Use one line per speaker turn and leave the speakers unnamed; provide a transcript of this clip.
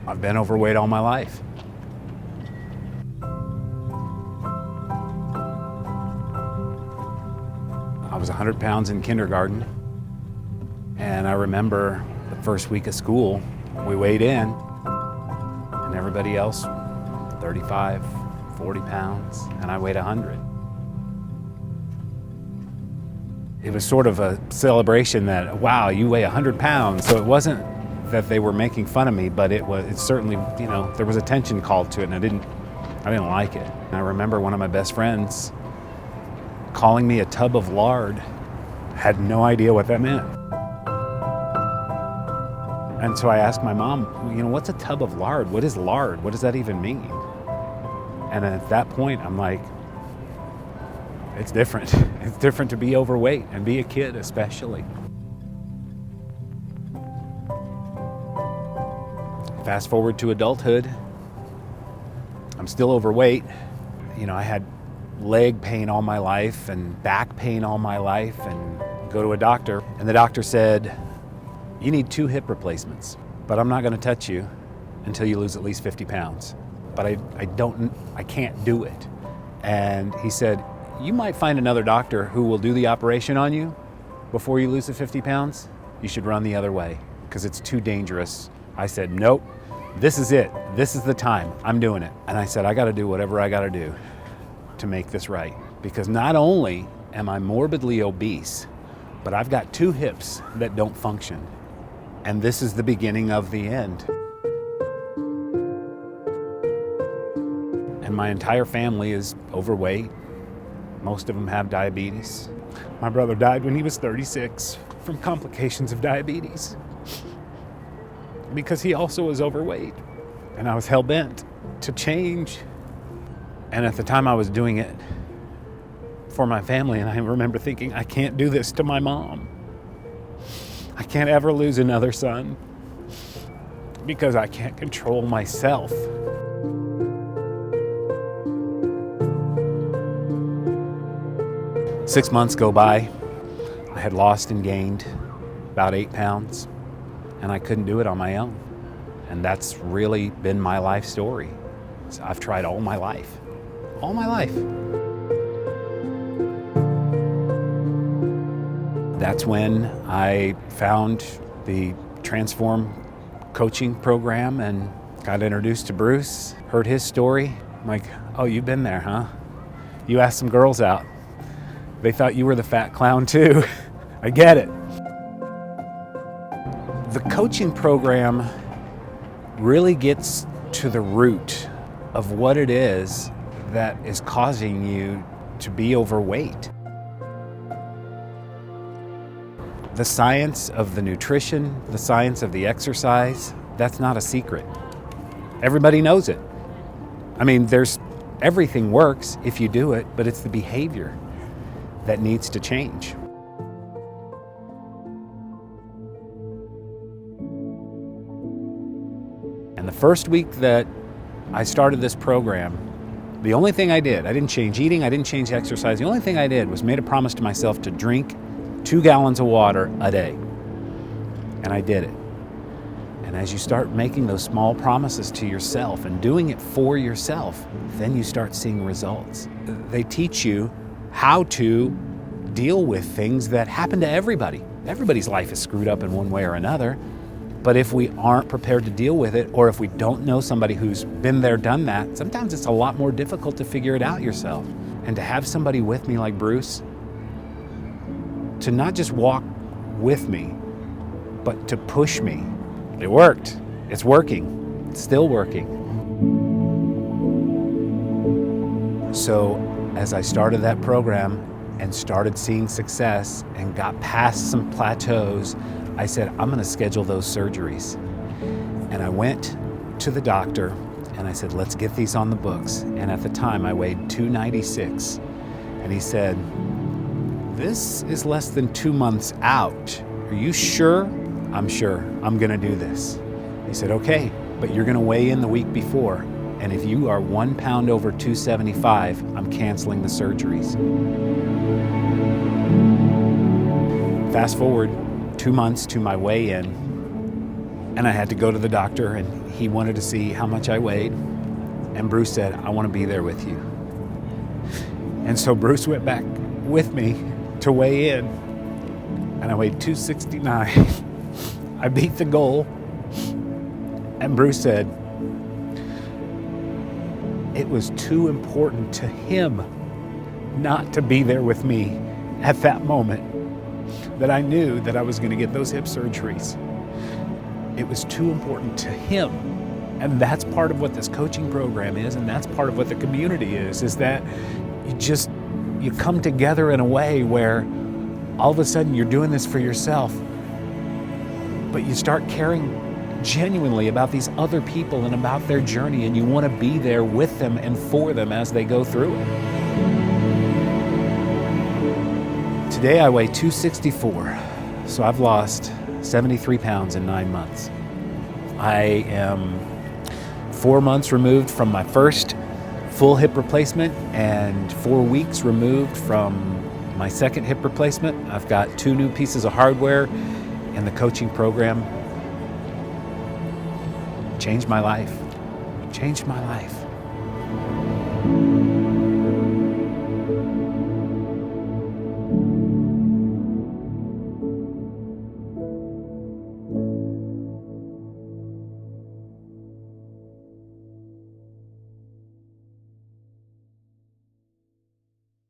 I've been overweight all my life. I was 100 pounds in kindergarten, and I remember the first week of school, we weighed in, and everybody else 35, 40 pounds, and I weighed 100. It was sort of a celebration that, wow, you weigh 100 pounds. So it wasn't that they were making fun of me, but it certainly, there was attention called to it, and I didn't like it. And I remember one of my best friends calling me a tub of lard. Had no idea what that meant. And so I asked my mom, what's a tub of lard? What is lard? What does that even mean? And at that point, I'm like, it's different. It's different to be overweight and be a kid especially. Fast forward to adulthood, I'm still overweight. I had leg pain all my life and back pain all my life, and go to a doctor, and the doctor said, you need 2 hip replacements, but I'm not gonna touch you until you lose at least 50 pounds. But I can't do it. And he said, you might find another doctor who will do the operation on you before you lose the 50 pounds. You should run the other way because it's too dangerous. I said, nope, this is it. This is the time. I'm doing it. And I said, I got to do whatever I got to do to make this right. Because not only am I morbidly obese, but I've got 2 hips that don't function. And this is the beginning of the end. And my entire family is overweight. Most of them have diabetes. My brother died when he was 36 from complications of diabetes because he also was overweight, and I was hell-bent to change. And at the time I was doing it for my family, and I remember thinking, I can't do this to my mom. I can't ever lose another son because I can't control myself. Six months go by. I had lost and gained about 8 pounds, and I couldn't do it on my own. And that's really been my life story. So I've tried all my life. All my life. That's when I found the Transform coaching program and got introduced to Bruce, heard his story. I'm like, oh, you've been there, huh? You asked some girls out. They thought you were the fat clown too. I get it. The coaching program really gets to the root of what it is that is causing you to be overweight. The science of the nutrition, the science of the exercise, that's not a secret. Everybody knows it. Everything works if you do it, but it's the behavior that needs to change. And the first week that I started this program, the only thing I didn't change eating, I didn't change exercise. The only thing I did was made a promise to myself to drink 2 gallons of water a day. And I did it. And as you start making those small promises to yourself and doing it for yourself, then you start seeing results. They teach you how to deal with things that happen to everybody. Everybody's life is screwed up in one way or another. But if we aren't prepared to deal with it, or if we don't know somebody who's been there, done that, sometimes it's a lot more difficult to figure it out yourself. And to have somebody with me like Bruce, to not just walk with me, but to push me. It worked. It's working. It's still working. So as I started that program and started seeing success and got past some plateaus, I said, I'm going to schedule those surgeries. And I went to the doctor and I said, let's get these on the books. And at the time I weighed 296. And he said, this is less than 2 months out. Are you sure? I'm sure. I'm going to do this. He said, okay, but you're going to weigh in the week before. And if you are 1 pound over 275, I'm canceling the surgeries. Fast forward 2 months to my weigh-in, And I had to go to the doctor, and he wanted to see how much I weighed. And Bruce said, I want to be there with you. And so Bruce went back with me to weigh in, and I weighed 269. I beat the goal. And Bruce said, it was too important to him not to be there with me at that moment, that I knew that I was going to get those hip surgeries. It was too important to him. And that's part of what this coaching program is, and that's part of what the community is that you come together in a way where all of a sudden you're doing this for yourself, but you start caring genuinely about these other people and about their journey, and you want to be there with them and for them as they go through it. Today I weigh 264, so I've lost 73 pounds in 9 months. I am 4 months removed from my first full hip replacement and 4 weeks removed from my second hip replacement. I've got 2 new pieces of hardware, and the coaching program changed my life. Changed my life.